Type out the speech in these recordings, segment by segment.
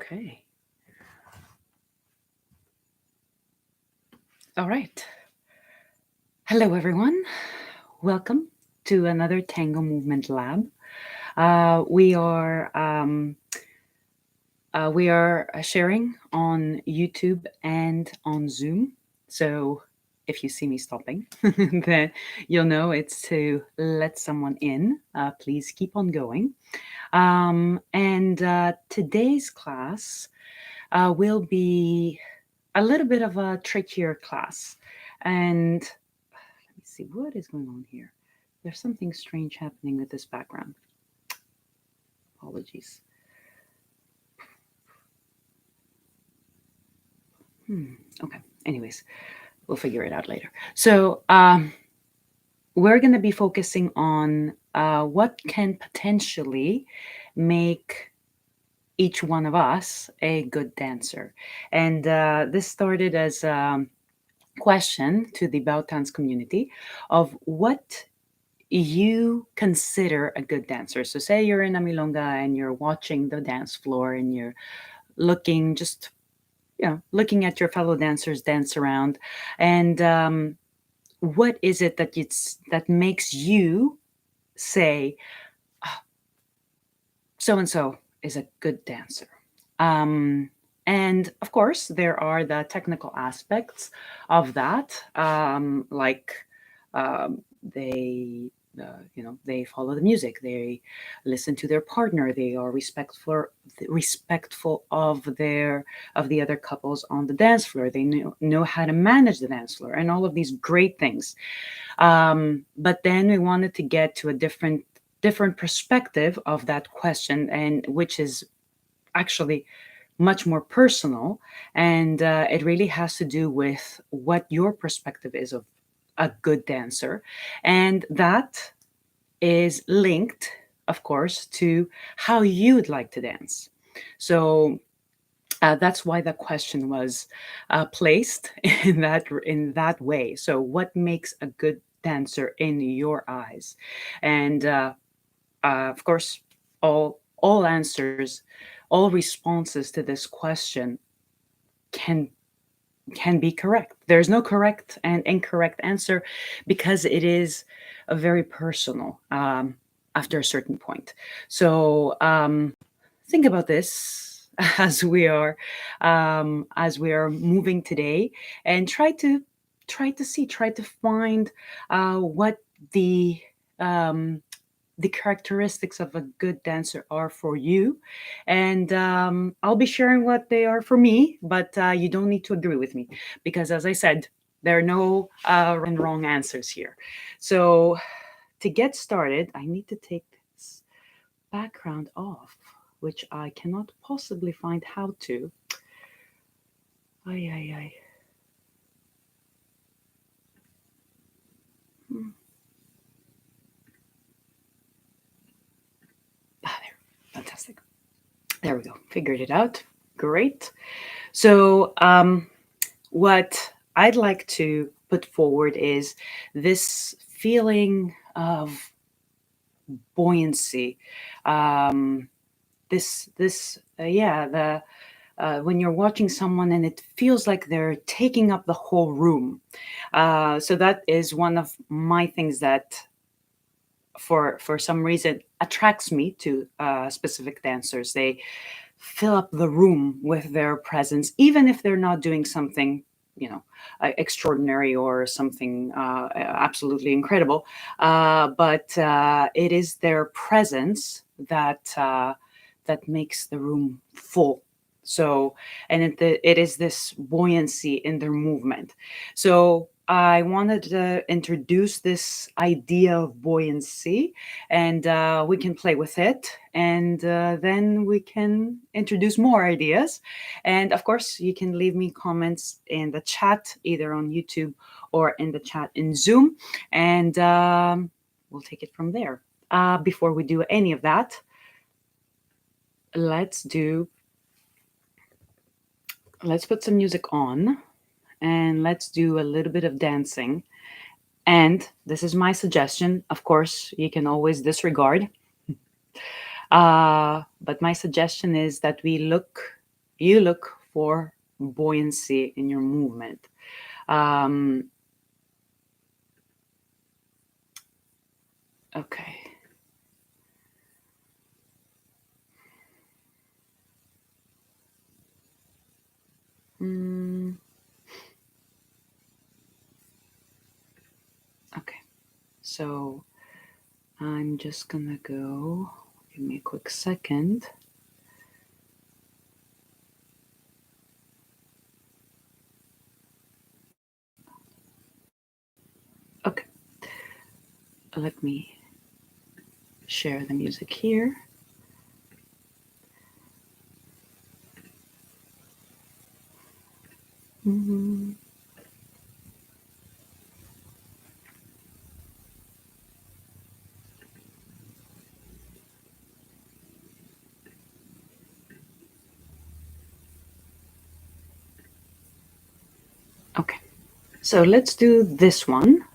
Okay. All right. Hello, everyone. Welcome to another Tango Movement Lab. We are sharing on YouTube and on Zoom. So if you see me stopping, then you'll know it's to let someone in. Please keep on going. And today's class will be a little bit of a trickier class. And let me see what is going on here. There's something strange happening with this background. Apologies. Okay. Anyways, we'll figure it out later. So we're going to be focusing on what can potentially make each one of us a good dancer. And this started as a question to the Bautans community of what you consider a good dancer. So say you're in a milonga and you're watching the dance floor and you're looking just looking at your fellow dancers dance around, and what is it that makes you say so and so is a good dancer? Um, and of course, there are the technical aspects of that, like they, they follow the music, they listen to their partner, they are respectful of the other couples on the dance floor. They know how to manage the dance floor, and all of these great things. But then we wanted to get to a different perspective of that question, and which is actually much more personal, and it really has to do with what your perspective is of a good dancer, and that is linked, of course, to how you'd like to dance. So that's why the question was placed in that way. So, what makes a good dancer in your eyes? And of course, all answers, all responses to this question can can be correct. There's no correct and incorrect answer because it is a very personal after a certain point. So think about this as we are moving today, and try to find what the um, the characteristics of a good dancer are for you. And I'll be sharing what they are for me, but you don't need to agree with me because, as I said, there are no right and wrong answers here. So, to get started, I need to take this background off, which I cannot possibly find how to. Ay, ay, ay. Hmm. There. Fantastic. There we go. Figured it out. Great. So, what I'd like to put forward is this feeling of buoyancy. The when you're watching someone and it feels like they're taking up the whole room. So that is one of my things that, for some reason, attracts me to specific dancers. They fill up the room with their presence, even if they're not doing something, extraordinary or something absolutely incredible. But it is their presence that makes the room full. So, and it is this buoyancy in their movement. So I wanted to introduce this idea of buoyancy, and we can play with it, and then we can introduce more ideas. And of course, you can leave me comments in the chat, either on YouTube or in the chat in Zoom, and we'll take it from there. Before we do any of that, let's put some music on, and let's do a little bit of dancing. And this is my suggestion. Of course, you can always disregard. But my suggestion is that you look for buoyancy in your movement. Um, okay. Mm, okay. So I'm just gonna go. Give me a quick second. Okay. Let me share the music here. Mhm. Okay. So let's do this one.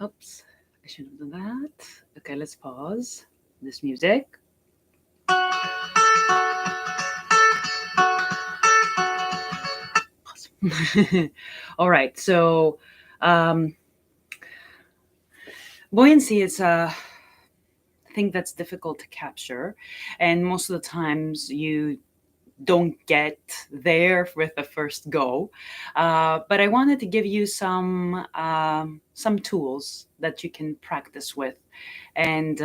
Oops, I shouldn't have done that. Okay, let's pause this music. Pause. All right. So, um, buoyancy is a thing that's difficult to capture, and most of the times you don't get there with the first go. But I wanted to give you some tools that you can practice with, and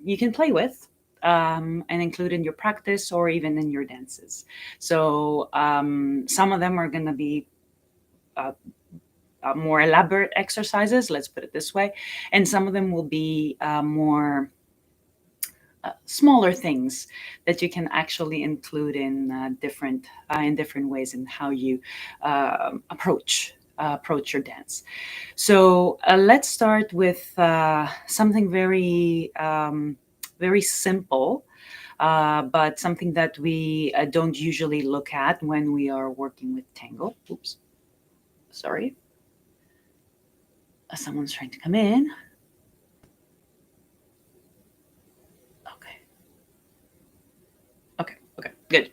you can play with. And include in your practice or even in your dances. So some of them are going to be uh, more elaborate exercises, let's put it this way, and some of them will be more smaller things that you can actually include in different ways in how you approach your dance. So let's start with something very simple, but something that we don't usually look at when we are working with tango. Oops, sorry. Someone's trying to come in. Okay. Okay. Okay. Good.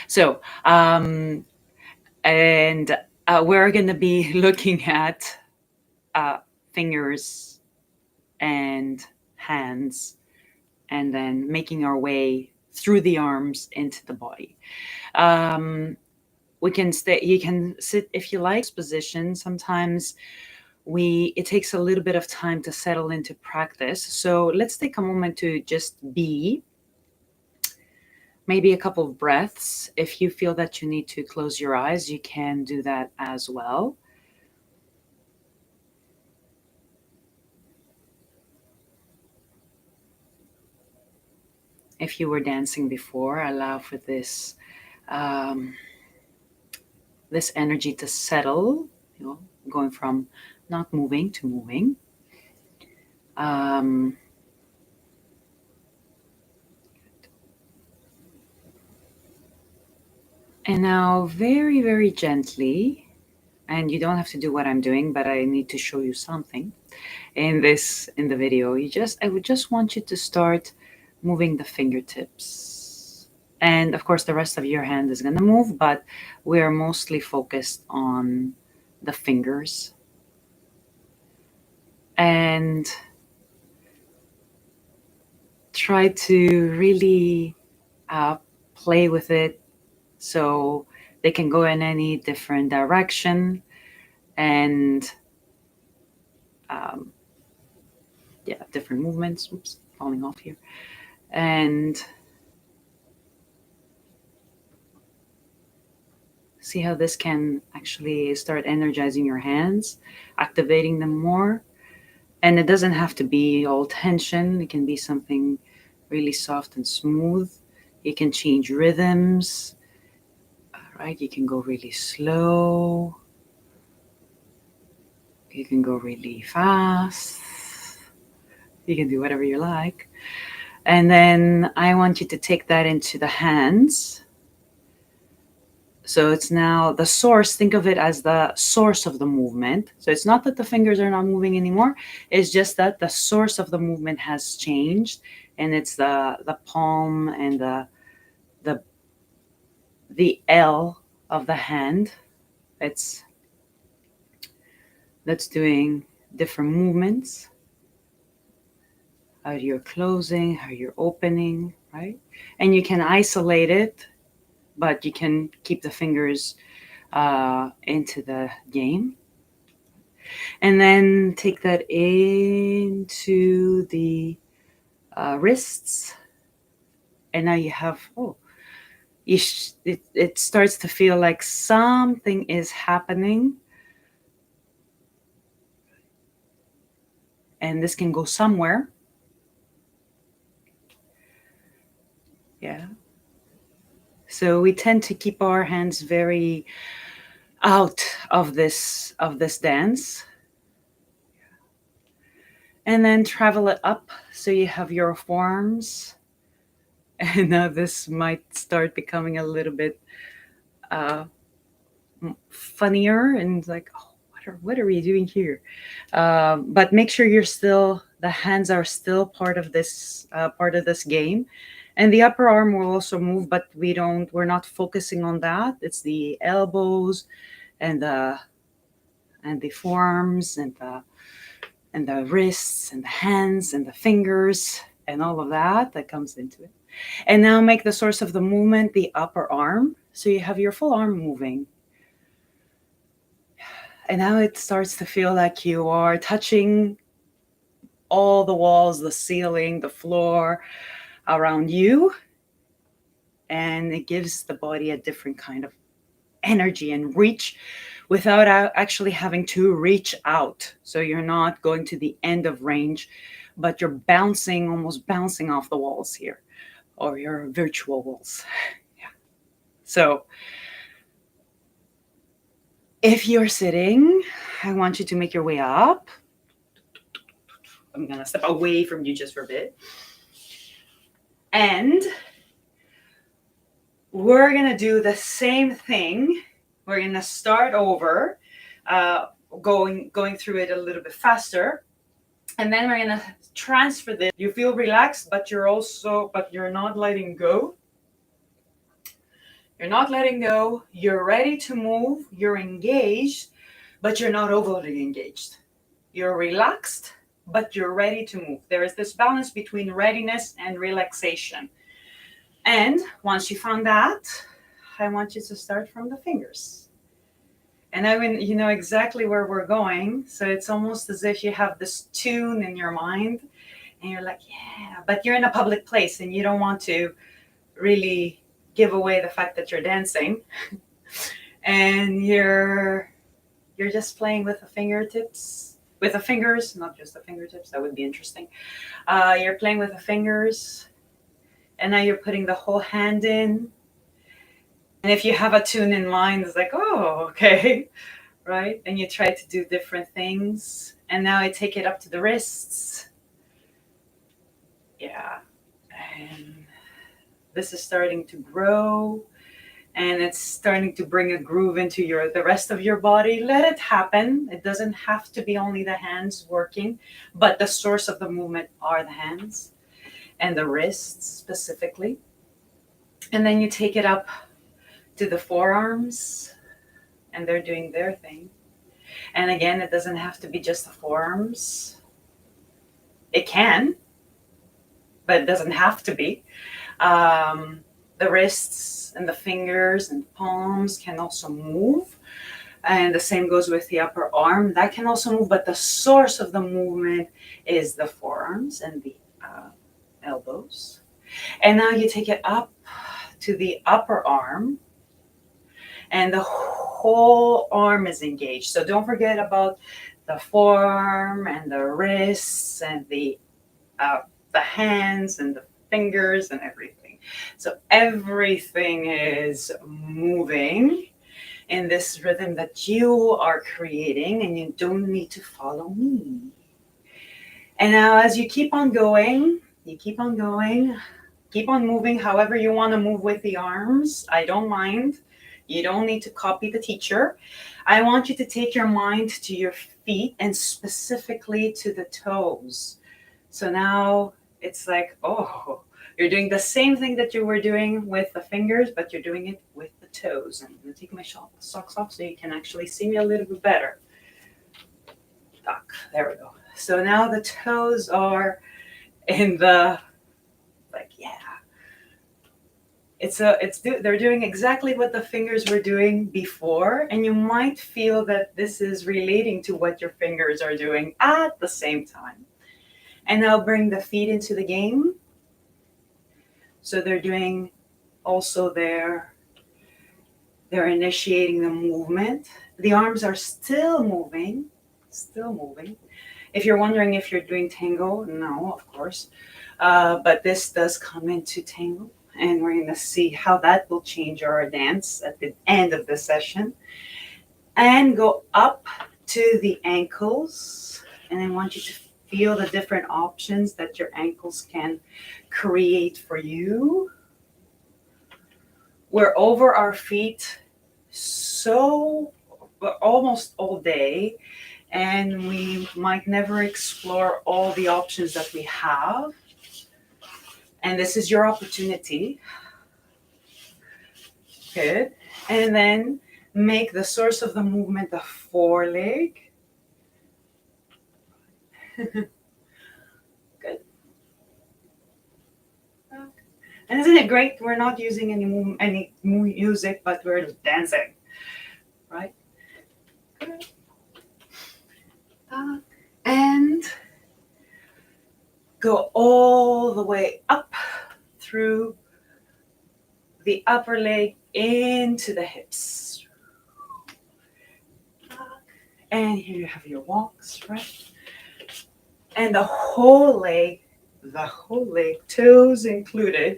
So, and we're going to be looking at uh, fingers and hands, and then making our way through the arms into the body. Um, we can stay. You can sit if you like. Position. Sometimes we it takes a little bit of time to settle into practice. So let's take a moment to just be. Maybe a couple of breaths. If you feel that you need to close your eyes, you can do that as well. If you were dancing before, allow for um, this energy to settle. You know, going from not moving to moving. Um, and now, very, very gently, and you don't have to do what I'm doing, but I need to show you something in the video. I would just want you to start moving the fingertips. And of course, the rest of your hand is going to move, but we're mostly focused on the fingers. And try to really uh, play with it so they can go in any different direction. And um, yeah, different movements. Oops, falling off here. And see how this can actually start energizing your hands, activating them more. And it doesn't have to be all tension, it can be something really soft and smooth. You can change rhythms, right? You can go really slow, you can go really fast, you can do whatever you like. And then I want you to take that into the hands. So it's now the source. Think of it as the source of the movement. So it's not that the fingers are not moving anymore. It's just that the source of the movement has changed, and it's the palm and the the L of the hand. It's that's doing different movements. How you're closing, how you're opening, right? And you can isolate it, but you can keep the fingers into the game. And then take that into the wrists. And now you have, it starts to feel like something is happening. And this can go somewhere. Yeah. So we tend to keep our hands very out of this dance. And then travel it up so you have your forearms. And now this might start becoming a little bit uh, funnier and like, oh, what are we doing here? But make sure the hands are still part of this game. And the upper arm will also move, but we're not focusing on that. It's the elbows and the forearms and the wrists and the hands and the fingers and all of that comes into it. And now make the source of the movement the upper arm. So you have your full arm moving. And now it starts to feel like you are touching all the walls, the ceiling, the floor around you. And it gives the body a different kind of energy and reach without actually having to reach out. So you're not going to the end of range, but you're bouncing, almost bouncing off the walls here, or your virtual walls. Yeah. So if you're sitting, I want you to make your way up. I'm going to step away from you just for a bit. And we're going to do the same thing. We're going to start over, going through it a little bit faster. And then we're going to transfer this. You feel relaxed, but you're not letting go. You're not letting go. You're ready to move. You're engaged, but you're not overly engaged. You're relaxed, but you're ready to move. There is this balance between readiness and relaxation. And once you found that, I want you to start from the fingers. And you know exactly where we're going. So it's almost as if you have this tune in your mind and you're like, yeah, but you're in a public place and you don't want to really give away the fact that you're dancing. And you're just playing with the fingertips, with the fingers, not just the fingertips. That would be interesting. You're playing with the fingers. And now you're putting the whole hand in. And if you have a tune in mind, it's like, oh, okay, right? And you try to do different things. And now I take it up to the wrists. Yeah. And this is starting to grow. And it's starting to bring a groove into the rest of your body. Let it happen. It doesn't have to be only the hands working, but the source of the movement are the hands and the wrists specifically. And then you take it up to the forearms, and they're doing their thing. And again, it doesn't have to be just the forearms. It can, but it doesn't have to be. The wrists and the fingers and palms can also move. And the same goes with the upper arm. That can also move, but the source of the movement is the forearms and the elbows. And now you take it up to the upper arm, and the whole arm is engaged. So don't forget about the forearm and the wrists and the hands and the fingers and everything. So everything is moving in this rhythm that you are creating, and you don't need to follow me. And now as you keep on going, keep on moving however you want to move with the arms. I don't mind. You don't need to copy the teacher. I want you to take your mind to your feet and specifically to the toes. So now it's like, oh, you're doing the same thing that you were doing with the fingers, but you're doing it with the toes. And I'm going to take my socks off so you can actually see me a little bit better. There we go. So now the toes are in the, like, yeah. They're doing exactly what the fingers were doing before, and you might feel that this is relating to what your fingers are doing at the same time. And now bring the feet into the game. So they're doing also they're initiating the movement. The arms are still moving. If you're wondering if you're doing tango, no, of course. But this does come into tango. And we're going to see how that will change our dance at the end of the session. And go up to the ankles. And I want you to feel the different options that your ankles can create for you. We're over our feet almost all day. And we might never explore all the options that we have. And this is your opportunity. Good. And then make the source of the movement the foreleg. Good. And isn't it great? We're not using any music, but we're dancing, right? Good. And go all the way up through the upper leg into the hips. And here you have your walks, right? And the whole leg, toes included,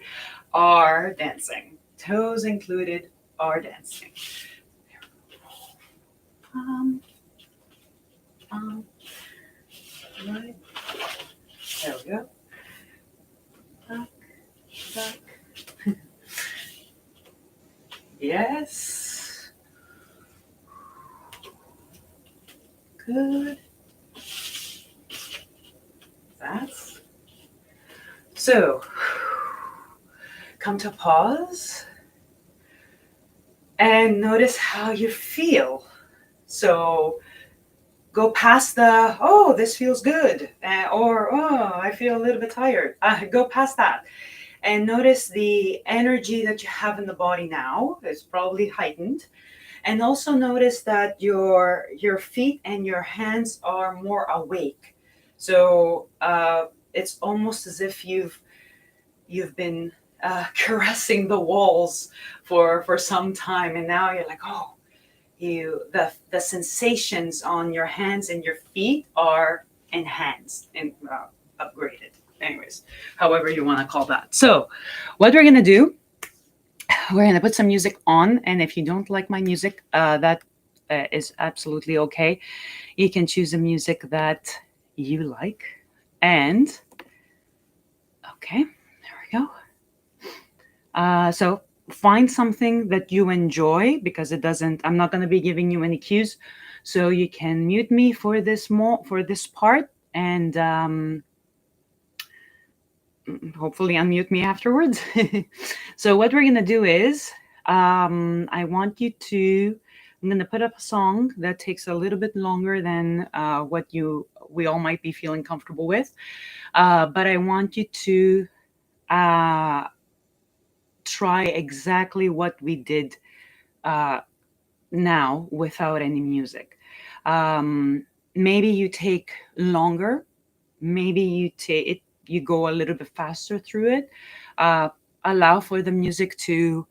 are dancing. Toes included are dancing. Right. There we go. Back, back. Yes. Good. That's so. Come to pause and notice how you feel. So go past the, oh, this feels good, or, oh, I feel a little bit tired. Go past that and notice the energy that you have in the body now is probably heightened. And also notice that your feet and your hands are more awake. So it's almost as if you've been caressing the walls for some time, and now you're like, oh, the sensations on your hands and your feet are enhanced and upgraded. Anyways, however you want to call that. So, what we're gonna do, we're gonna put some music on, and if you don't like my music, that is absolutely okay. You can choose a music that you like, and okay, there we go. So find something that you enjoy, because I'm not going to be giving you any cues. So you can mute me for this part, and hopefully unmute me afterwards. So what we're going to do is, I'm going to put up a song that takes a little bit longer than what we all might be feeling comfortable with. But I want you to try exactly what we did now without any music. Maybe you take longer. Maybe you go a little bit faster through it. Allow for the music to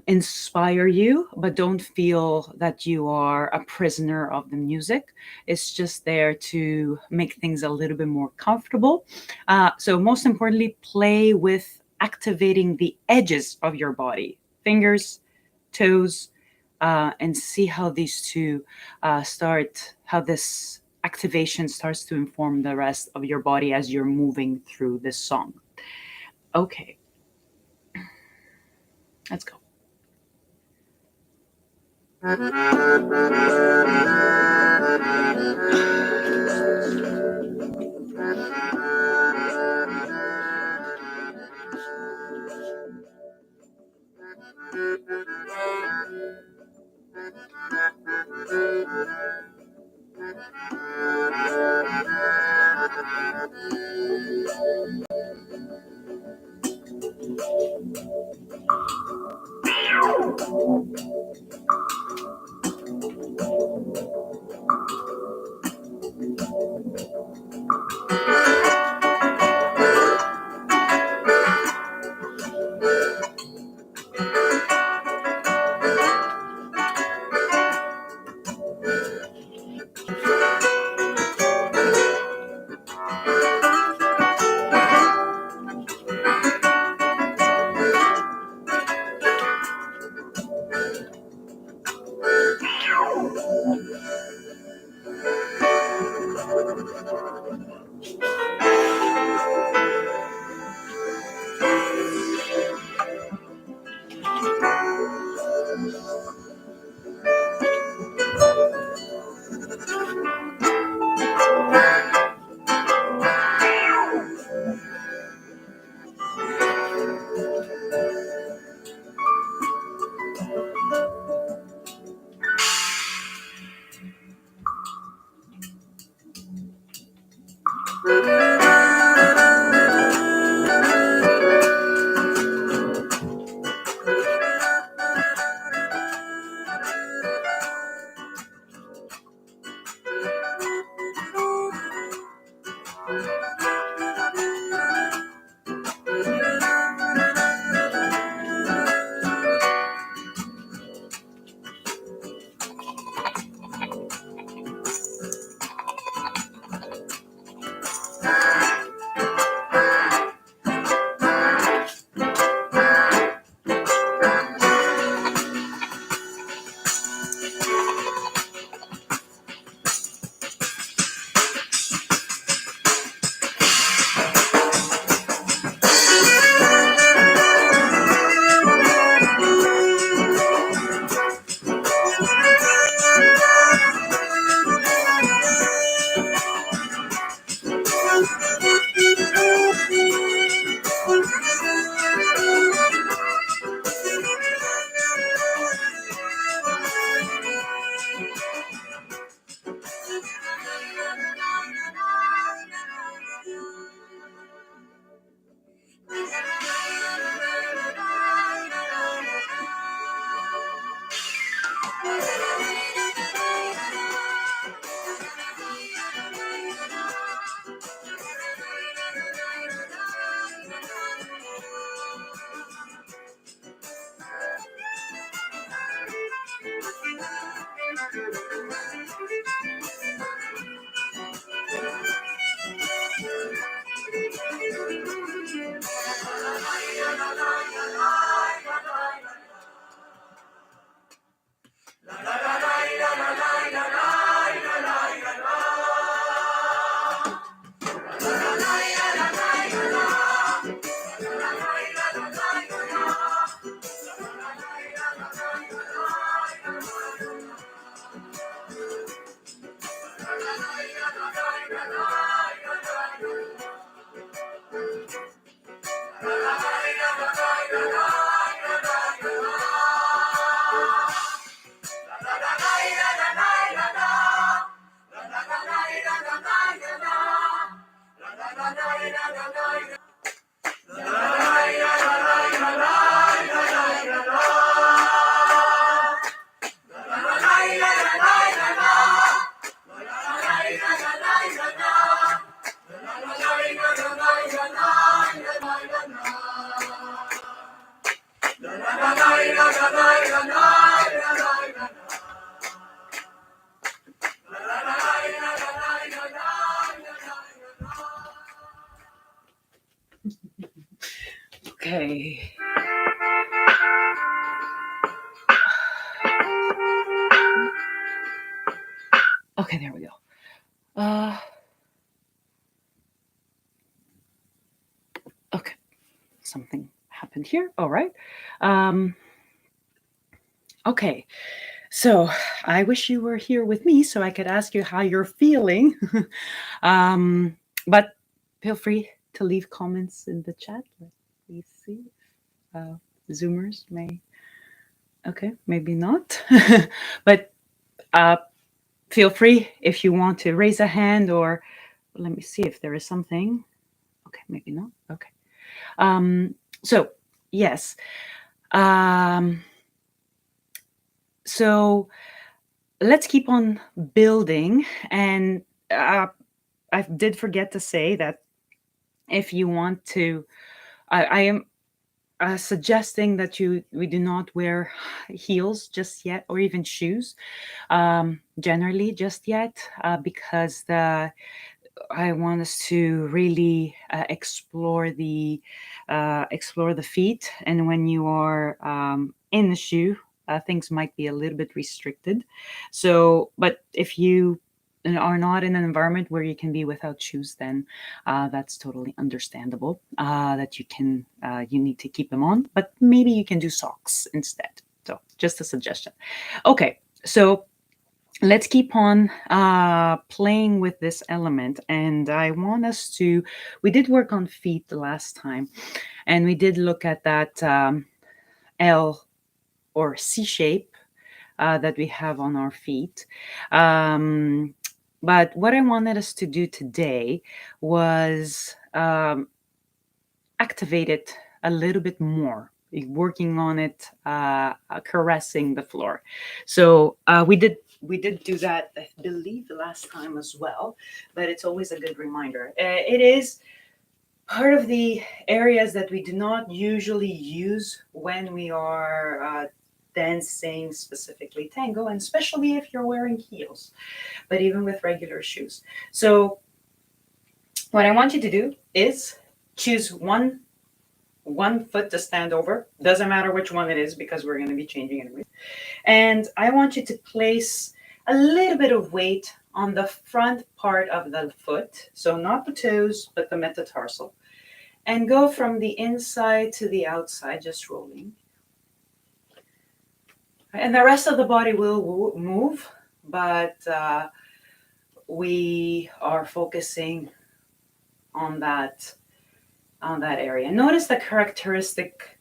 inspire you, but don't feel that you are a prisoner of the music. It's just there to make things a little bit more comfortable. So most importantly, play with activating the edges of your body, fingers, toes, and see how these two how this activation starts to inform the rest of your body as you're moving through this song. Okay, let's go. Okay. Okay, there we go. Okay, something happened here. All right. Um, okay, so I wish you were here with me so I could ask you how you're feeling. um, but feel free to leave comments in the chat. Let me see. Uh, Zoomers may. Okay, maybe not. but uh, feel free if you want to raise a hand or let me see if there is something. Okay, maybe not. Okay. Um, so, yes. Um, so let's keep on building. And I did forget to say that if you want to, I am suggesting that we do not wear heels just yet, or even shoes, generally just yet, because I want us to really explore the feet, and when you are in the shoe, things might be a little bit restricted. So, but if you are not in an environment where you can be without shoes, then that's totally understandable. That you need to keep them on, but maybe you can do socks instead. So, just a suggestion. Okay, so let's keep on playing with this element, and I want us to we did work on feet the last time, and we did look at that L or C shape that we have on our feet, but what I wanted us to do today was activate it a little bit more, working on it, caressing the floor. So we did do that, I believe, the last time as well, but it's always a good reminder. It is part of the areas that we do not usually use when we are dancing, specifically tango, and especially if you're wearing heels, but even with regular shoes. So what I want you to do is choose one foot to stand over. Doesn't matter which one it is because we're going to be changing anyway. And I want you to place a little bit of weight on the front part of the foot. So not the toes, but the metatarsal. And go from the inside to the outside, just rolling. And the rest of the body will move, but we are focusing on that area. Notice the characteristic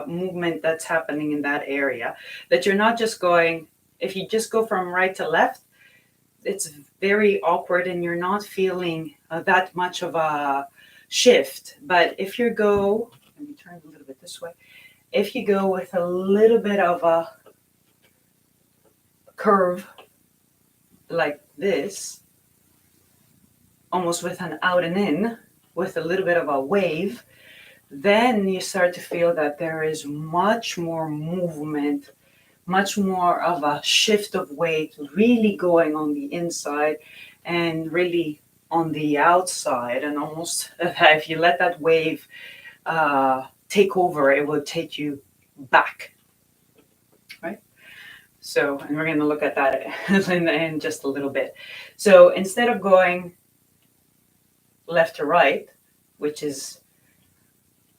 movement that's happening in that area, that you're not just going, if you just go from right to left, it's very awkward and you're not feeling that much of a shift. But if you go, let me turn a little bit this way, if you go with a little bit of a curve like this, almost with an out and in, with a little bit of a wave, then you start to feel that there is much more movement, much more of a shift of weight really going on the inside and really on the outside. And almost if you let that wave take over, it will take you back, right? So, and we're going to look at that in just a little bit. So instead of going left to right, which is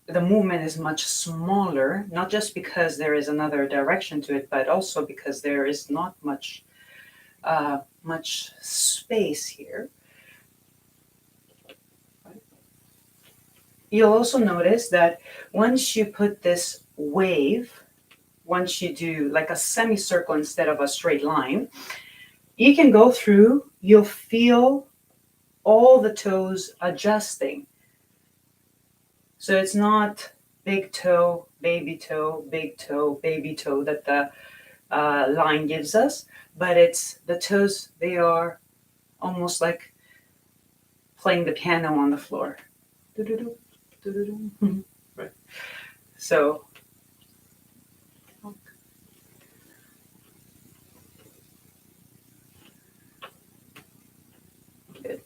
the movement is much smaller, not just because there is another direction to it, but also because there is not much space here. You'll also notice that once you put this wave, once you do like a semicircle instead of a straight line, you can go through, you'll feel all the toes adjusting. So it's not big toe, baby toe, big toe, baby toe that the line gives us, but it's the toes, they are almost like playing the piano on the floor. Doo-doo-doo, doo-doo-doo. Right. So, good.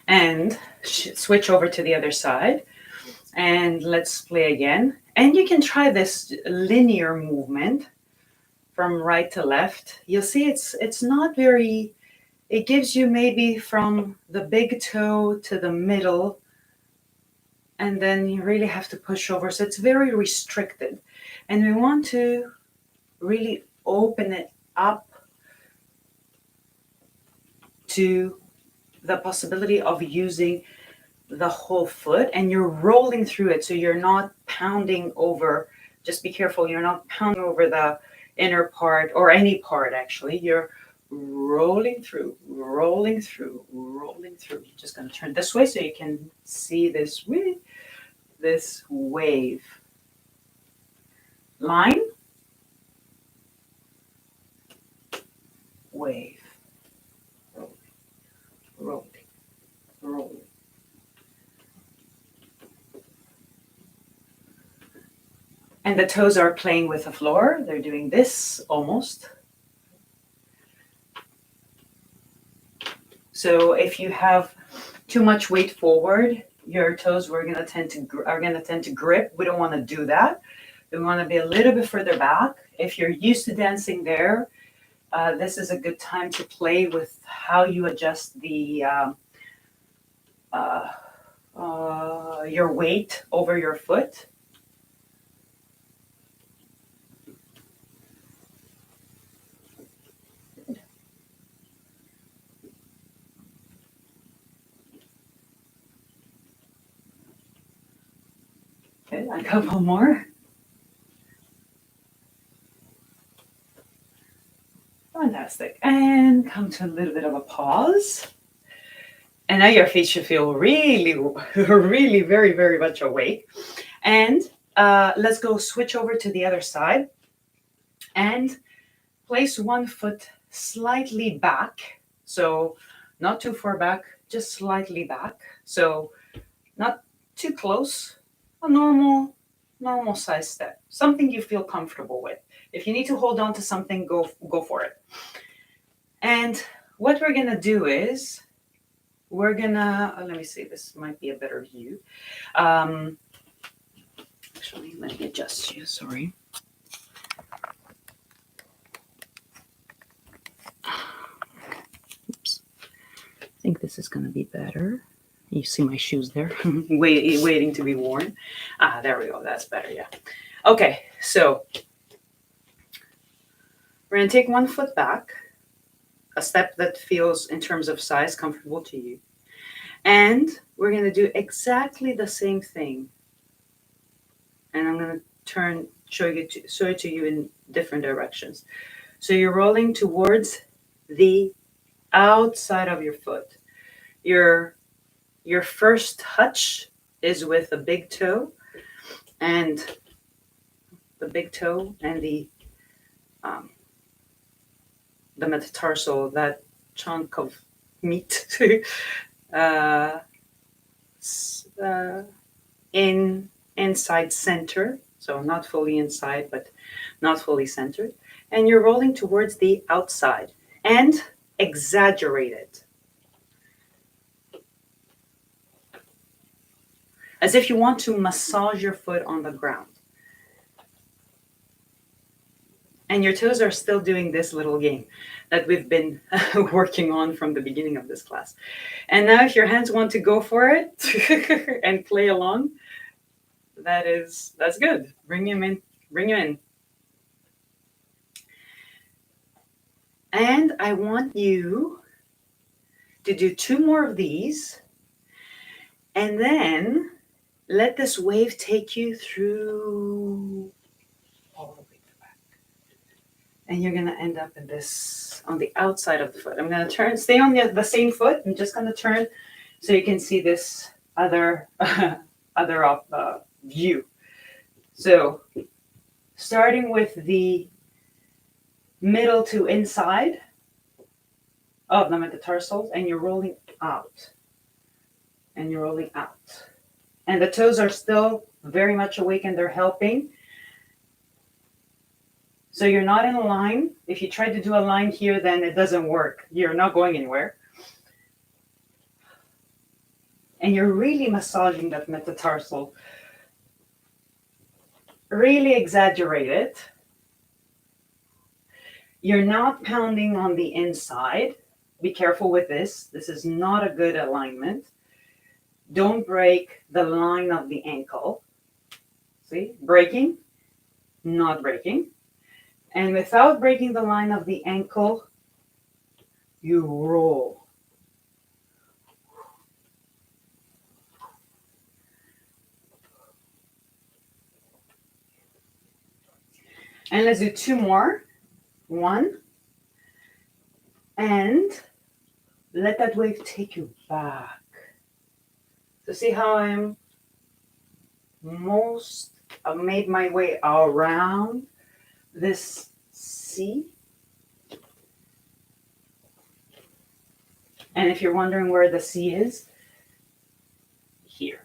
And switch over to the other side. And let's play again. And you can try this linear movement from right to left. You'll see it's not very, it gives you maybe from the big toe to the middle, and then you really have to push over. So it's very restricted. And we want to really open it up to the possibility of using the whole foot, and you're rolling through it. So you're not pounding over, just be careful, you're not pounding over the inner part or any part actually. You're rolling through, rolling through, rolling through. You're just going to turn this way so you can see this wave. Line, wave, rolling, rolling, rolling. And the toes are playing with the floor. They're doing this almost. So if you have too much weight forward, your toes are going to tend to grip. We don't want to do that. We want to be a little bit further back. If you're used to dancing there, this is a good time to play with how you adjust the your weight over your foot. Okay, a couple more. Fantastic. And come to a little bit of a pause. And now your feet should feel really, really very, very much awake. And let's go switch over to the other side and place one foot slightly back. So not too far back, just slightly back. So not too close, a normal size step, something you feel comfortable with. If you need to hold on to something, go for it. And what we're gonna do is we're gonna, let me see, this might be a better view. Actually, let me adjust you, sorry. Oops. I think this is gonna be better. You see my shoes there, waiting to be worn. There we go, that's better, yeah. Okay, so we're gonna take one foot back, a step that feels, in terms of size, comfortable to you. And we're going to do exactly the same thing. And I'm going to show it to you in different directions. So you're rolling towards the outside of your foot. Your first touch is with the big toe and the metatarsal, that chunk of meat inside center, so not fully inside but not fully centered, and you're rolling towards the outside and exaggerate it as if you want to massage your foot on the ground. And your toes are still doing this little game that we've been working on from the beginning of this class. And now if your hands want to go for it and play along, that's good. Bring them in. And I want you to do 2 more of these, and then let this wave take you through all the way to the back. And you're going to end up in this, on the outside of the foot. I'm going to stay on the same foot. I'm just going to turn so you can see this other view. So starting with the middle to inside of the metatarsals, and you're rolling out. And you're rolling out. And the toes are still very much awake and they're helping. So you're not in a line. If you try to do a line here, then it doesn't work. You're not going anywhere. And you're really massaging that metatarsal really exaggerate it. You're not pounding on the inside. Be careful with this. This is not a good alignment. Don't break the line of the ankle. See, breaking, not breaking. And without breaking the line of the ankle, you roll. And let's do two more. One. And let that wave take you back. So see how I've made my way around this C. And if you're wondering where the C is, here.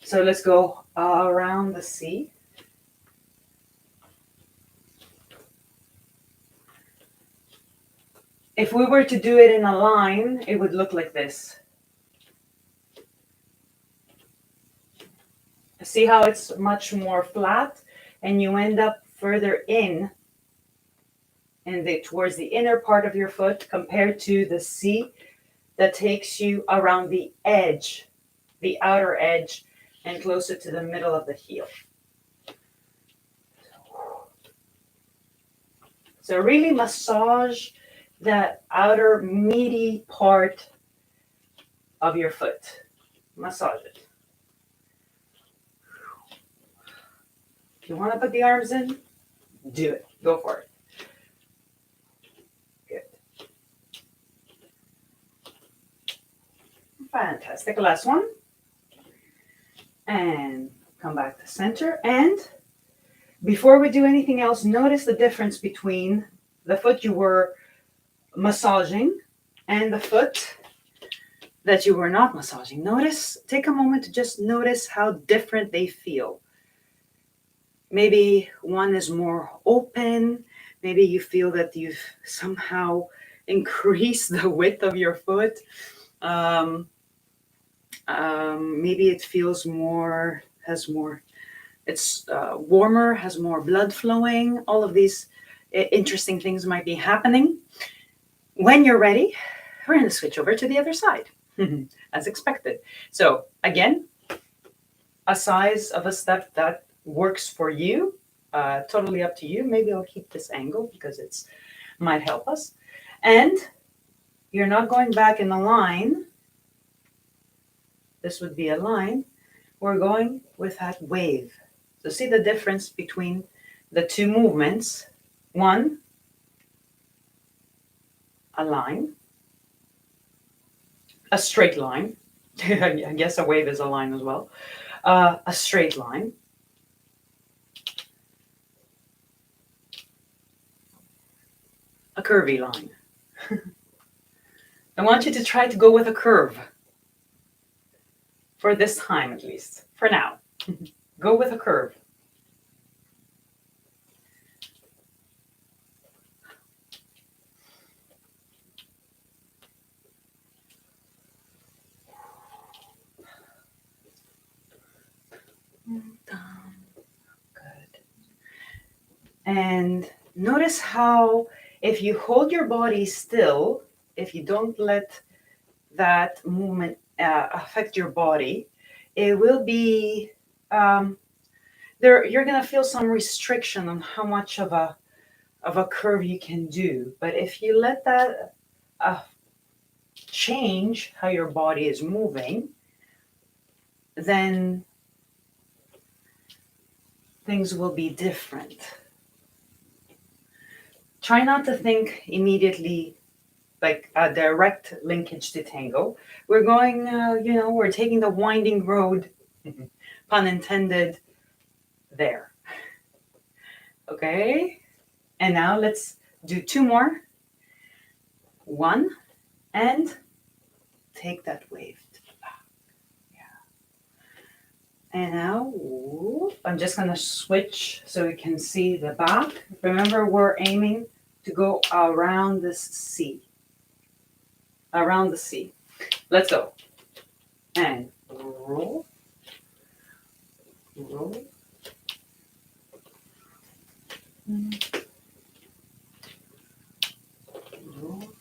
So let's go around the C. If we were to do it in a line, it would look like this. See how it's much more flat, and you end up further in towards the inner part of your foot compared to the C that takes you around the edge, the outer edge, and closer to the middle of the heel. So really massage that outer meaty part of your foot. Massage it. If you want to put the arms in, do it. Go for it. Good. Fantastic. Last one. And come back to center. And before we do anything else, notice the difference between the foot you were massaging and the foot that you were not massaging. Take a moment to just notice how different they feel. Maybe one is more open. Maybe you feel that you've somehow increased the width of your foot. Maybe it feels more, it's warmer, has more blood flowing. All of these interesting things might be happening. When you're ready, we're going to switch over to the other side, as expected. So again, a size of a step that works for you, totally up to you. Maybe I'll keep this angle because it might help us. And you're not going back in a line. This would be a line. We're going with that wave. So see the difference between the two movements. One, a line, a straight line. I guess a wave is a line as well. A straight line. A curvy line. I want you to try to go with a curve. For this time, at least. For now. Go with a curve. Good. And notice how if you hold your body still, if you don't let that movement affect your body, it will be you're going to feel some restriction on how much of a curve you can do. But if you let that change how your body is moving, then things will be different. Try not to think immediately like a direct linkage to tango. We're going, we're taking the winding road, pun intended, there. Okay, and now let's do two more. One, and take that wave to the back. Yeah. And now, I'm just going to switch so we can see the back. Remember, we're aiming to go around this C. Around the C. Let's go. And roll. roll, roll,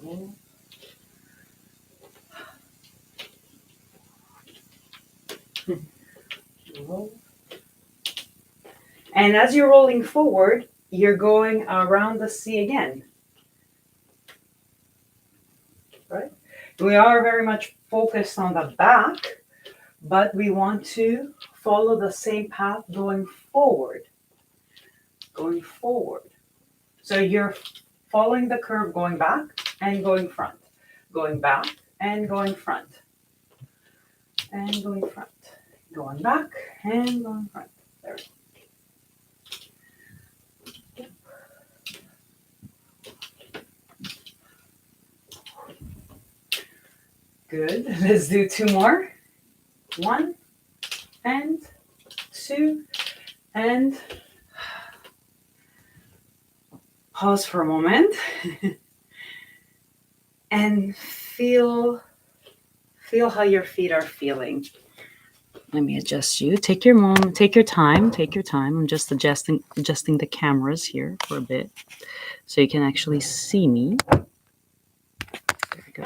roll. Roll. And as you're rolling forward, you're going around the sea again, right? We are very much focused on the back, but we want to follow the same path going forward. Going forward. So you're following the curve going back and going front. Going back and going front. And going front. Going back and going front. There we go. Good. Let's do two more. 1 and 2 and pause for a moment and feel how your feet are feeling. Let me adjust you. Take your moment, take your time. I'm just adjusting the cameras here for a bit so you can actually see me. There we go.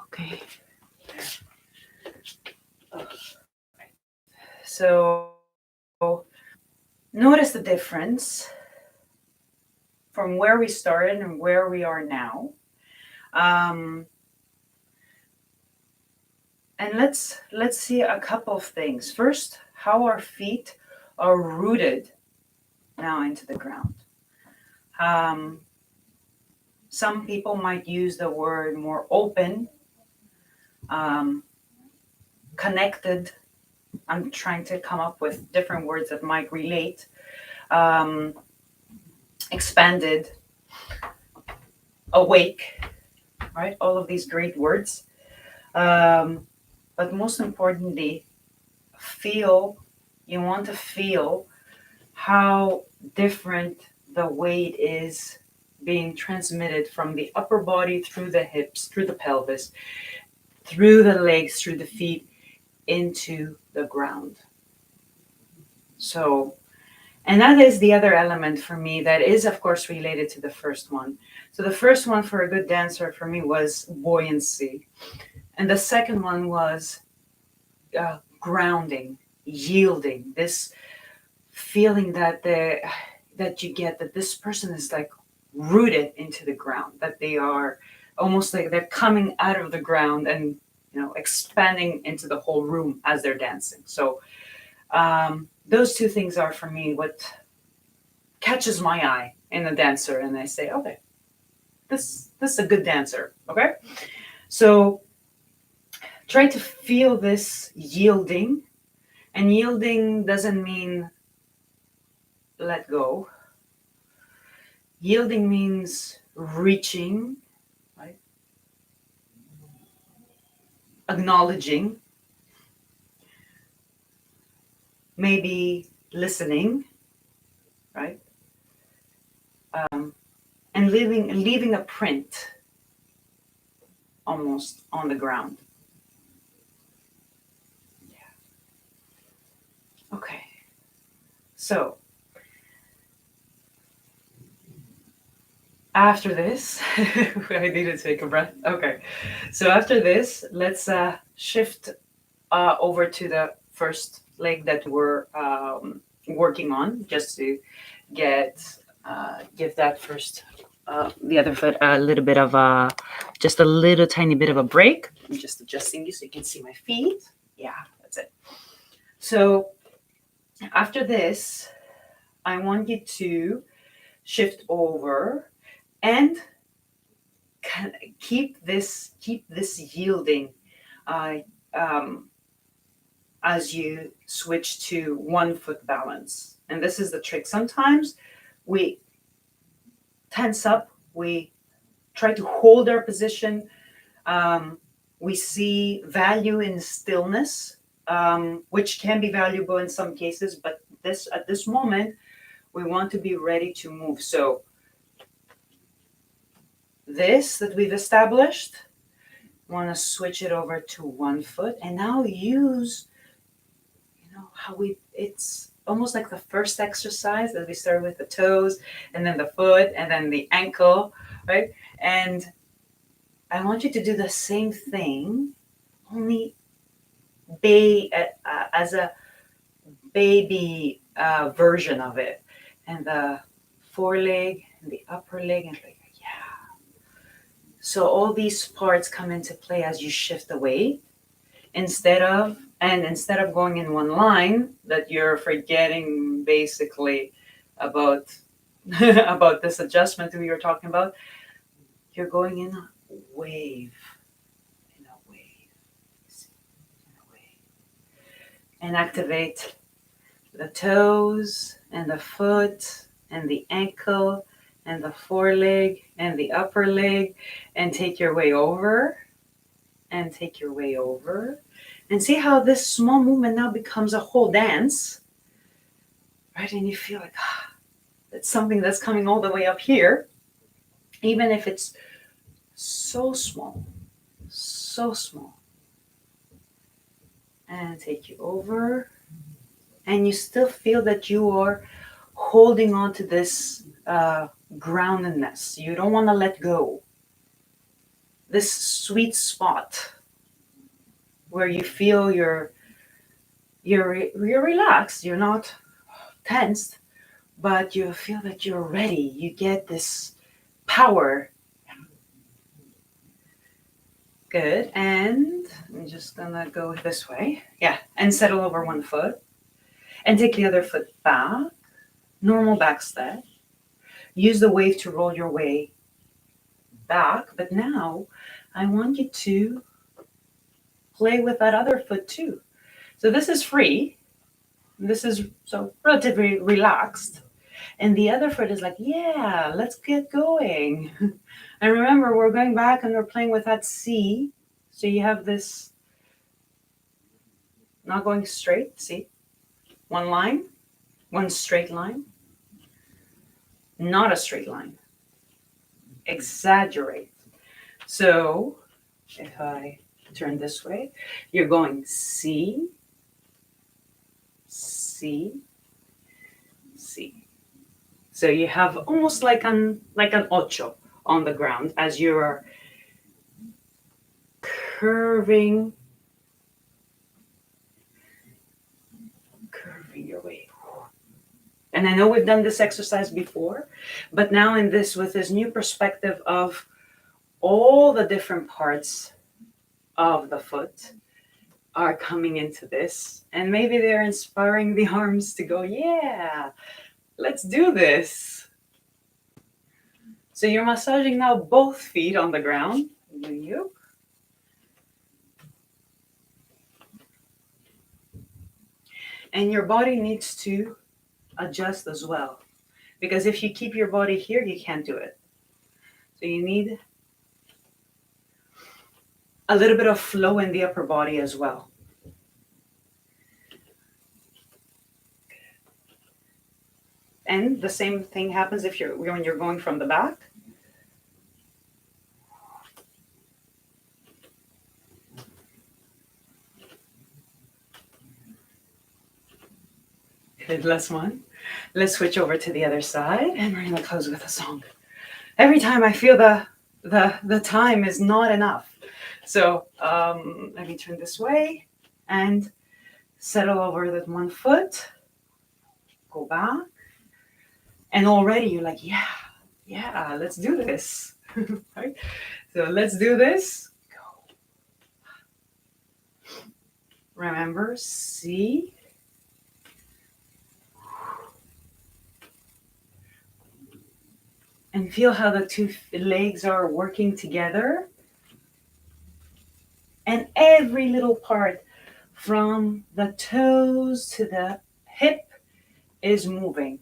Okay. So notice the difference from where we started and where we are now. And let's see a couple of things. First, how our feet are rooted now into the ground. Some people might use the word more open, connected. I'm trying to come up with different words that might relate. Expanded, awake, right? All of these great words. But most importantly, you want to feel how different the weight is being transmitted from the upper body through the hips, through the pelvis, through the legs, through the feet, into the ground. So, and that is the other element for me that is, of course, related to the first one. So the first one for a good dancer for me was buoyancy. And the second one was grounding, yielding, this feeling that you get that this person is like rooted into the ground, that they are almost like they're coming out of the ground and expanding into the whole room as they're dancing. So those two things are for me what catches my eye in a dancer, and I say, okay, this is a good dancer. Okay, so try to feel this yielding, and yielding doesn't mean let go. Yielding means reaching, right? Acknowledging, maybe listening, right? And leaving a print almost on the ground. Yeah. Okay. So after this, I need to take a breath. Okay. So after this, let's shift over to the first leg that we're working on, just to give that first the other foot a little bit of just a little tiny bit of a break. I'm just adjusting you so you can see my feet. Yeah, that's it. So after this, I want you to shift over and keep this yielding as you switch to 1 foot balance. And this is the trick. Sometimes we tense up, we try to hold our position. We see value in stillness, which can be valuable in some cases, but at this moment, we want to be ready to move. So this that we've established, want to switch it over to one foot and now use, how it's almost like the first exercise that we start with the toes and then the foot and then the ankle, right? And I want you to do the same thing, only as a baby version of it. And the foreleg and the upper leg, and like, yeah. So all these parts come into play as you shift the weight instead of going in one line that you're forgetting basically about about this adjustment that we were talking about. You're going in a wave, in a wave, in a wave, and activate the toes and the foot and the ankle and the foreleg and the upper leg, and take your way over and take your way over, and see how this small movement now becomes a whole dance, right? And you feel like, it's something that's coming all the way up here, even if it's so small, so small. And take you over, and you still feel that you are holding on to this groundedness. You don't want to let go. This sweet spot where you feel you're relaxed, you're not tensed, but you feel that you're ready. You get this power. Good. And I'm just gonna go this way. Yeah. And settle over one foot. And take the other foot back. Normal back step. Use the wave to roll your way back. But now I want you to play with that other foot too. So this is free. This is so relatively relaxed. And the other foot is like, yeah, let's get going. And remember, we're going back and we're playing with that C. So you have this not going straight, see? One line, one straight line, not a straight line. Exaggerate. So if I turn this way, you're going C, C, C. So you have almost like an ocho on the ground as you're curving your way. And I know we've done this exercise before, but now with this new perspective of all the different parts of the foot are coming into this, and maybe they're inspiring the arms to go, yeah, let's do this. So you're massaging now both feet on the ground. You. And your body needs to adjust as well. Because if you keep your body here, you can't do it. So you need a little bit of flow in the upper body as well. And the same thing happens when you're going from the back. Good, last one. Let's switch over to the other side, and we're gonna close with a song. Every time I feel the time is not enough. So let me turn this way and settle over that one foot. Go back. And already you're like, yeah, let's do this. Right? So let's do this. Go. Remember, see. And feel how the two legs are working together. And every little part from the toes to the hip is moving.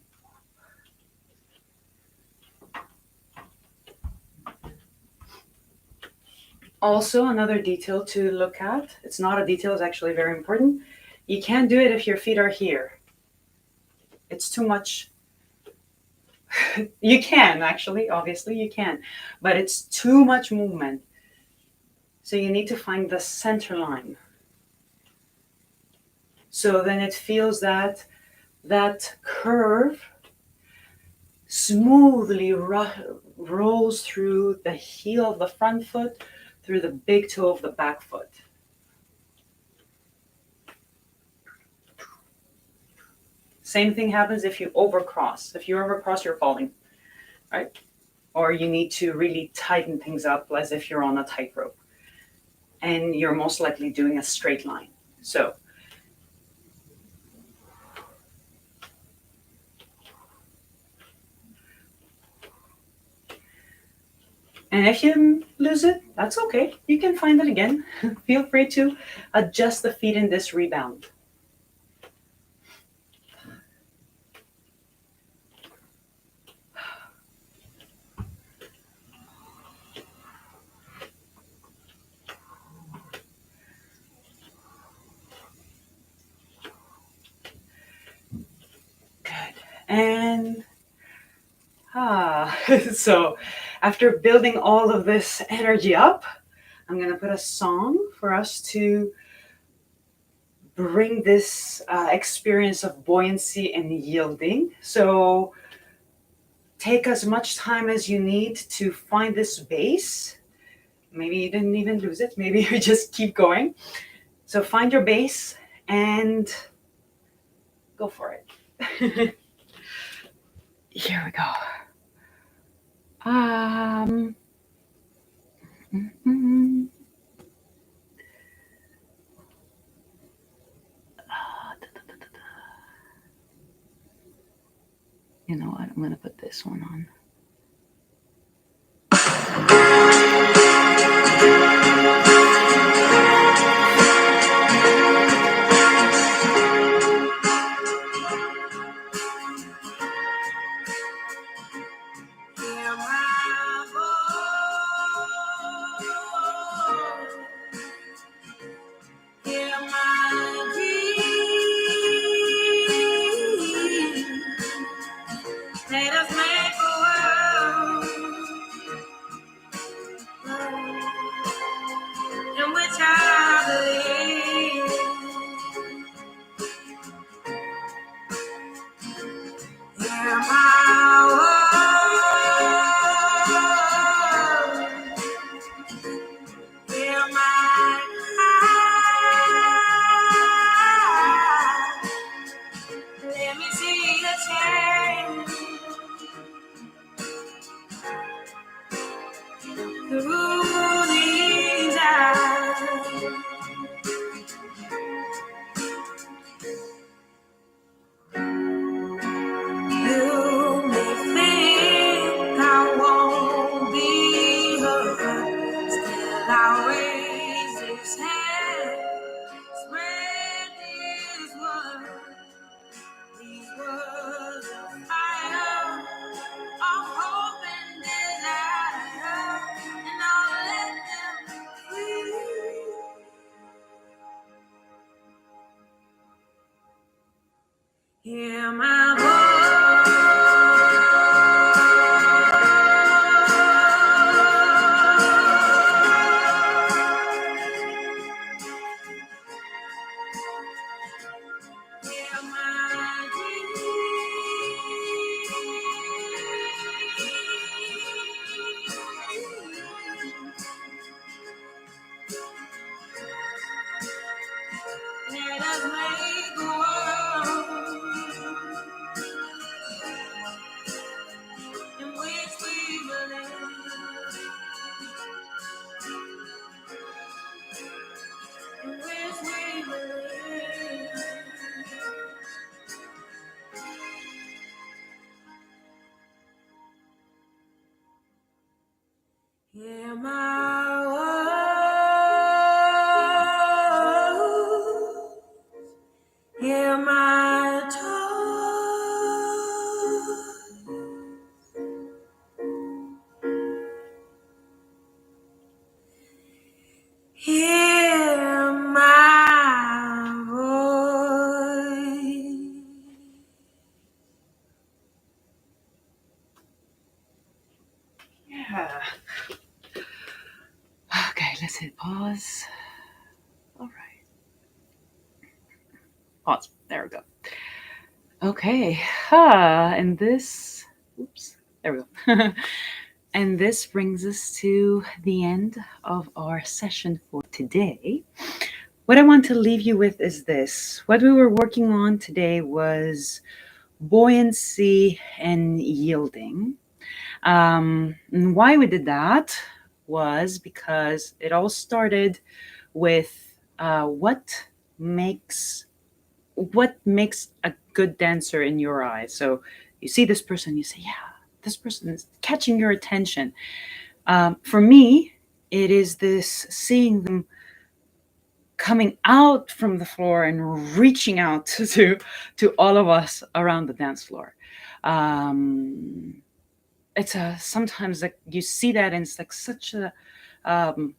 Also, another detail to look at, it's not a detail, it's actually very important. You can't do it if your feet are here. It's too much You can actually, obviously, you can, but it's too much movement. So you need to find the center line. So then it feels that curve smoothly rolls through the heel of the front foot, through the big toe of the back foot. Same thing happens if you overcross. If you overcross, you're falling, right? Or you need to really tighten things up as if you're on a tightrope. And you're most likely doing a straight line. So, and if you lose it, that's okay. You can find it again. Feel free to adjust the feet in this rebound. Good. And so after building all of this energy up, I'm going to put a song for us to bring this experience of buoyancy and yielding. So take as much time as you need to find this base. Maybe you didn't even lose it. Maybe you just keep going. So find your base and go for it. Here we go. Mm-hmm. You know what? I'm going to put this one on. Let us make a world in which I believe. Hear my world, hear my cry. Let me see a change through these eyes. You may think I won't be heard, still I'll raise this hand, spread these words of fire, of hope and desire, and I'll let them free. Hear my voice. Hear my let us make a world in which we believe, in which we believe. Hear my words, hear my tones, hear my voice. Let's hit pause. All right. Pause. There we go. Okay. And this, oops, there we go. And this brings us to the end of our session for today. What I want to leave you with is this. What we were working on today was buoyancy and yielding. And why we did that was because it all started with what makes a good dancer in your eyes. So you see this person, you say, yeah, this person is catching your attention. For me, it is this seeing them coming out from the floor and reaching out to all of us around the dance floor. Um, it's a sometimes like you see that and it's like such a um,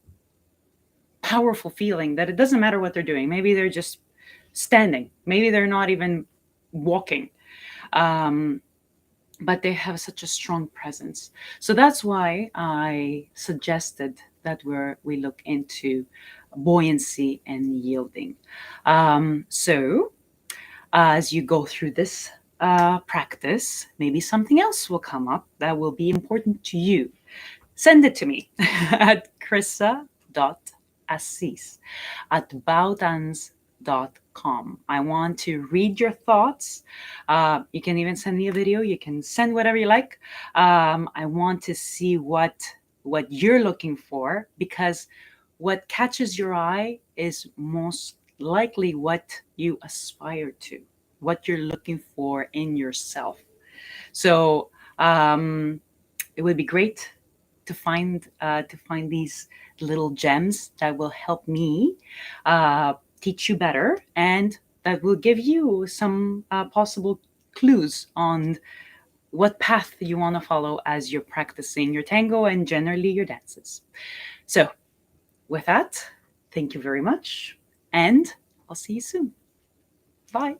powerful feeling that it doesn't matter what they're doing. Maybe they're just standing. Maybe they're not even walking. Um, but they have such a strong presence. So that's why I suggested that we look into buoyancy and yielding. So as you go through this practice, maybe something else will come up that will be important to you. Send it to me at krissa.assis@bowdance.com. I want to read your thoughts. You can even send me a video. You can send whatever you like. I want to see what you're looking for, because what catches your eye is most likely what you aspire to, what you're looking for in yourself. So it would be great to find these little gems that will help me teach you better, and that will give you some possible clues on what path you want to follow as you're practicing your tango and generally your dances. So, with that, thank you very much, and I'll see you soon. Bye.